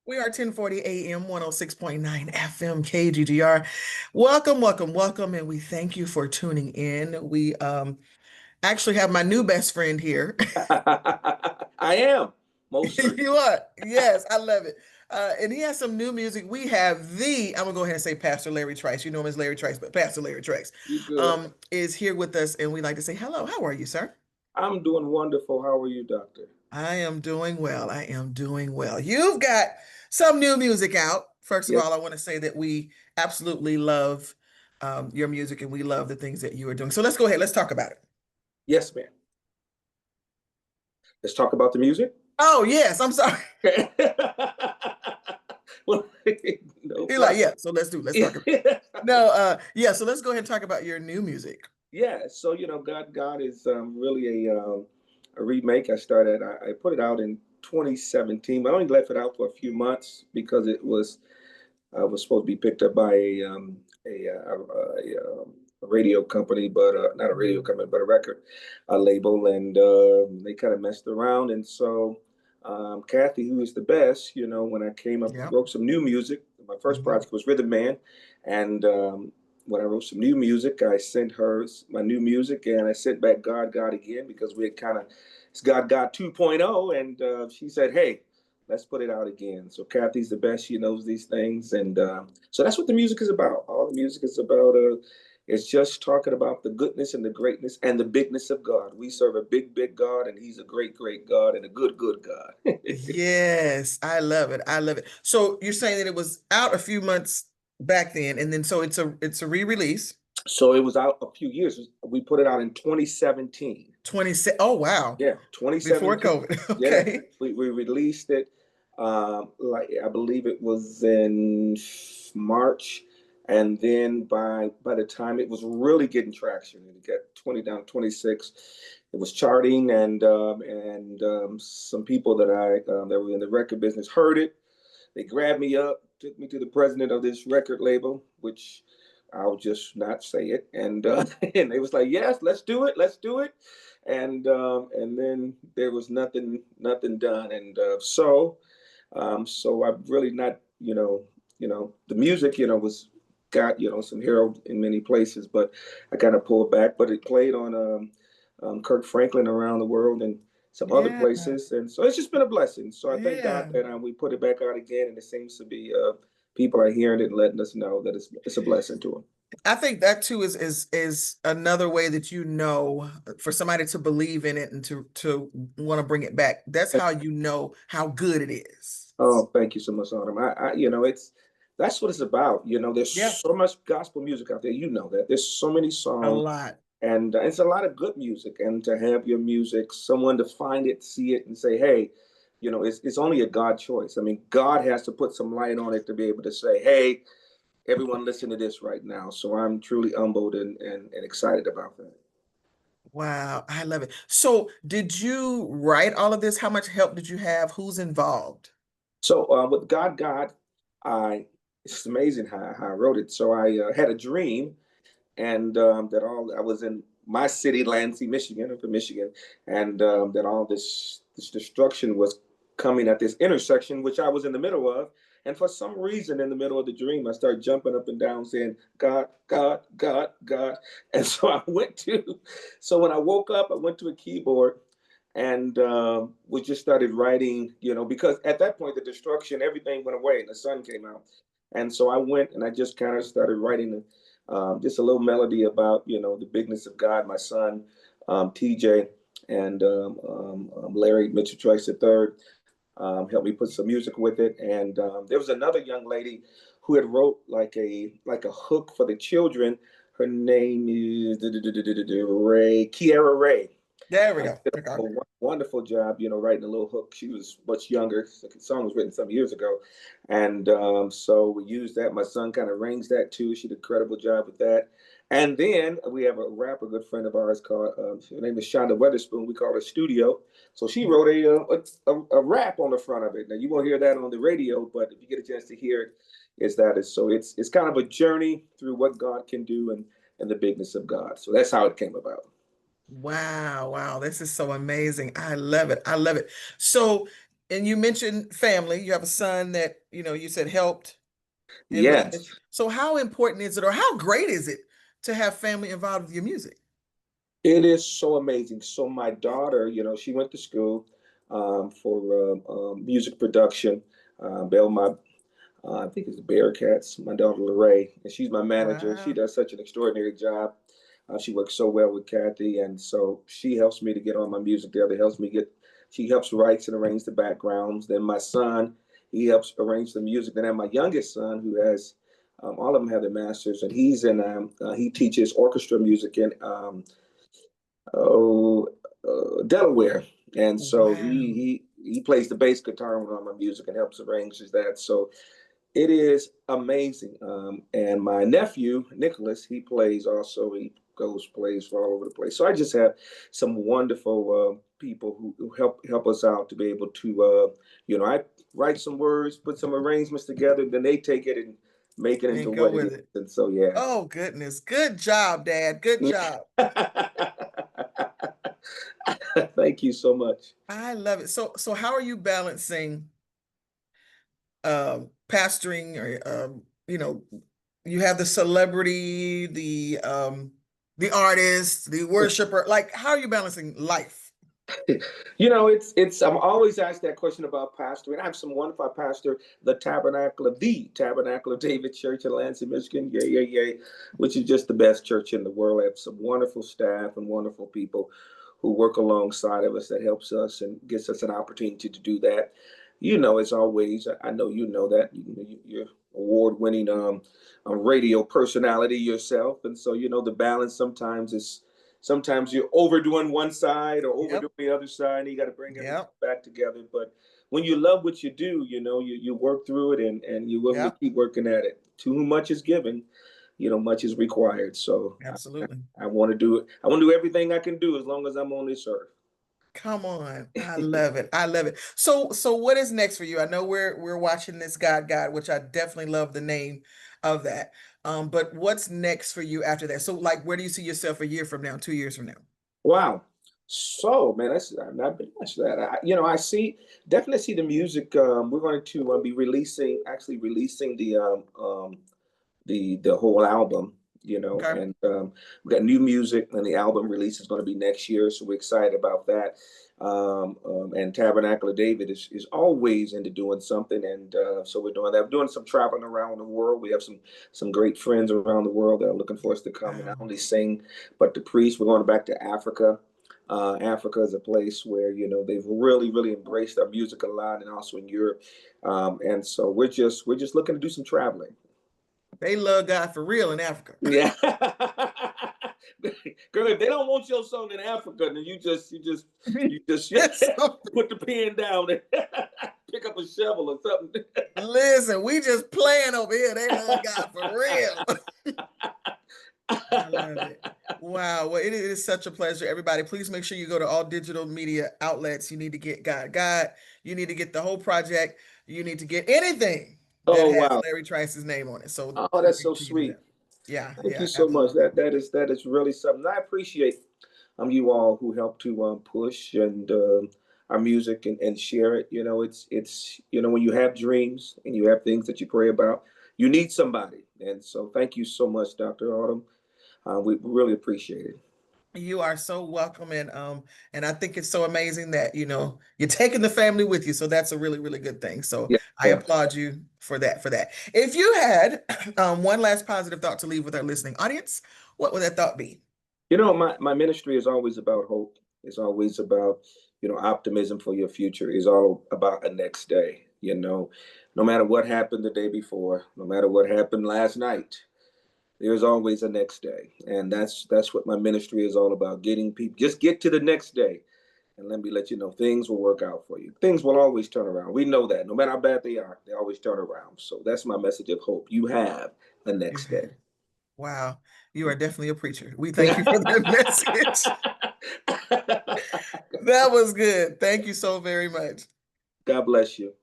We are 1040 AM, 106.9 FM KGGR. Welcome, welcome, welcome, and we thank you for tuning in. We actually have my new best friend here. I am, most You certainly. are. Yes, I love it. And he has some new music. We have I'm gonna go ahead and say Pastor Larry Trice. You know him as Larry Trice, but Pastor Larry Trice You good? is here with us, and we'd like to say hello. How are you, sir? I'm doing wonderful. How are you, Doctor? I am doing well. I am doing well. You've got some new music out. First of Yes, all, I want to say that we absolutely love your music and we love the things that you are doing. So let's go ahead. Let's talk about it. yes, ma'am. Let's talk about the music. Oh, yes. I'm sorry. Well, no You're like, problem. yeah. So let's talk about it. No, yeah. So let's go ahead and talk about your new music. Yeah. So God is really a remake. I put it out in 2017, but I only left it out for a few months because it was supposed to be picked up by a radio company, but not a radio Mhm. company, but a record label, and they kind of messed around. And so, Kathy, who is the best, when I came up, Yep. wrote some new music. My first Mhm. project was Rhythm Man, and when I wrote some new music, I sent her my new music, and I sent back God again because we had kind of it's God 2.0, and she said, "Hey, let's put it out again." So Kathy's the best; she knows these things, and so that's what the music is about. All the music is about. It's just talking about the goodness and the greatness and the bigness of God. We serve a big, big God, and He's a great, great God and a good, good God. Yes, I love it. I love it. So you're saying that it was out a few months back then, and then so it's a re-release. So it was out a few years. We put it out in 2017. 26. Oh, wow. Yeah, Before 2017. COVID. Yeah, Okay. we released it. Like I believe it was in March, and then by the time it was really getting traction, it got 20 down 26. It was charting, and some people that were in the record business heard it. They grabbed me up, took me to the president of this record label, which I'll just not say it, and and they was like, "Yes, let's do it," and then there was nothing done, and so I'm really not, the music, was got some hero in many places, but I kind of pulled back. But it played on Kirk Franklin around the world and some other Yeah. places, and so it's just been a blessing. So I thank God Yeah. that we put it back out again, and it seems to be people are hearing it and letting us know that it's a blessing to them. I think that too is another way that for somebody to believe in it and to want to bring it back. That's how you know how good it is. Oh, thank you so much, Autumn. It's that's what it's about. There's Yeah, so much gospel music out there. You know that there's so many a songs, lot. and it's a lot of good music. And to have your music, someone to find it, see it, and say, "Hey, it's only a God choice." I mean, God has to put some light on it to be able to say, "Hey, everyone, listen to this right now." So I'm truly humbled and excited about that. Wow, I love it. So, did you write all of this? How much help did you have? Who's involved? So with God, I it's amazing how I wrote it. So I had a dream and that all I was in my city, Lansing, Michigan. I'm from Michigan, and that all this destruction was coming at this intersection, which I was in the middle of. And for some reason, in the middle of the dream, I started jumping up and down, saying, "God, God, God, God." And so so when I woke up, I went to a keyboard and we just started writing, because at that point, the destruction, everything went away and the sun came out. And so I went and I just kind of started writing just a little melody about the bigness of God. My son TJ and Larry Mitchell Trice III helped me put some music with it, and there was another young lady who had wrote like a hook for the children. Her name is Ray Kiara Ray. There we uh, go. did Okay. a wonderful job, writing a little hook. She was much younger. The song was written some years ago, and so we used that. My son kind of arranged that too. She did an incredible job with that. And then we have a rapper, good friend of ours called her name is Shonda Weatherspoon. We call her Studio. So she wrote a rap on the front of it. Now you won't hear that on the radio, but if you get a chance to hear it, it's kind of a journey through what God can do and the bigness of God. So that's how it came about. Wow, wow, this is so amazing. I love it. I love it. So, And you mentioned family. You have a son that, you said helped in with Yes, this. So how important is it, or how great is it to have family involved with your music? it is so amazing. So my daughter, she went to school for music production. Belmont, I think it's the Bearcats. My daughter Lorraine, and she's my manager. She Wow. does such an extraordinary job. She works so well with Kathy, and so she helps me to get on my music there. That helps me get. She helps write and arrange the backgrounds. Then my son, he helps arrange the music. Then I have my youngest son, who has all of them have their masters, and he teaches orchestra music in oh, Delaware, and so Wow. he plays the bass guitar on my music and helps arrange that. So it is amazing. And my nephew Nicholas, he plays also. He goes plays all over the place. So I just have some wonderful people who help us out to be able to, I write some words, put some arrangements together, then they take it and make it into And go what it is. with it. And so yeah. Oh, goodness. Good job, Dad. Good job. Thank you so much. I love it. So how are you balancing pastoring, or you have the celebrity, the artist, the worshiper. Like, how are you balancing life? It's I'm always asked that question about pastor, and I have some wonderful. I pastor the Tabernacle of David Church in Lansing, Michigan. Yeah, yeah, yeah, which is just the best church in the world. I have some wonderful staff and wonderful people who work alongside of us that helps us and gives us an opportunity to do that. As always, I know you know that you're award-winning radio personality yourself, and so the balance sometimes you're overdoing one side or Yep. overdoing the other side, and you got to bring everything Yep. back together. But when you love what you do, you work through it, and you're willing to Yep. keep working at it. To whom much is given, much is required. So Absolutely. I want to do it. I want to do everything I can do as long as I'm on this earth. Come on. I love it. I love it. So what is next for you? I know we're watching this God, which I definitely love the name of that. But what's next for you after that? So, like, where do you see yourself a year from now, 2 years from now? Wow. So, man, I've not been asked that. I definitely see the music. We're going to be actually releasing the whole album, Okay. and we got new music, and the album release is going to be next year, so we're excited about that. And Tabernacle of David is always into doing something, and so we're doing that. We're doing some traveling around the world. We have some great friends around the world that are looking for us to come and not Wow. only sing but to preach. We're going back to Africa. Africa is a place where they've really really embraced our music a lot, and also in Europe. And so we're just looking to do some traveling. They love God for real in Africa. Yeah. Girl, if they don't want your song in Africa, then you just Yes. put the pen down and pick up a shovel or something. Listen, we just playing over here. They love God for real. I love it. Wow. Well, it is such a pleasure. Everybody, please make sure you go to all digital media outlets. You need to get God. You need to get the whole project. You need to get anything that Oh has wow. Larry Trice's name on it. So Oh, make that's so sure you do sweet. that. Yeah, Thank you yeah, so much. absolutely. That is really something. I appreciate you all who help to push and our music and share it. It's when you have dreams and you have things that you pray about, you need somebody. And so thank you so much, Dr. Autumn. We really appreciate it. You are so welcome, and I think it's so amazing that you're taking the family with you. So that's a really, really good thing. So Yeah. I applaud you for that. For that, if you had one last positive thought to leave with our listening audience, what would that thought be? My ministry is always about hope. It's always about, optimism for your future. It's all about a next day. No matter what happened the day before, no matter what happened last night, there's always a next day. And that's what my ministry is all about. Getting people just get to the next day. And let me let you know things will work out for you. Things will always turn around. We know that. No matter how bad they are, they always turn around. So that's my message of hope. You have a You next have. day. Wow, you are definitely a preacher. We thank you for that message. That was good. Thank you so very much. God bless you.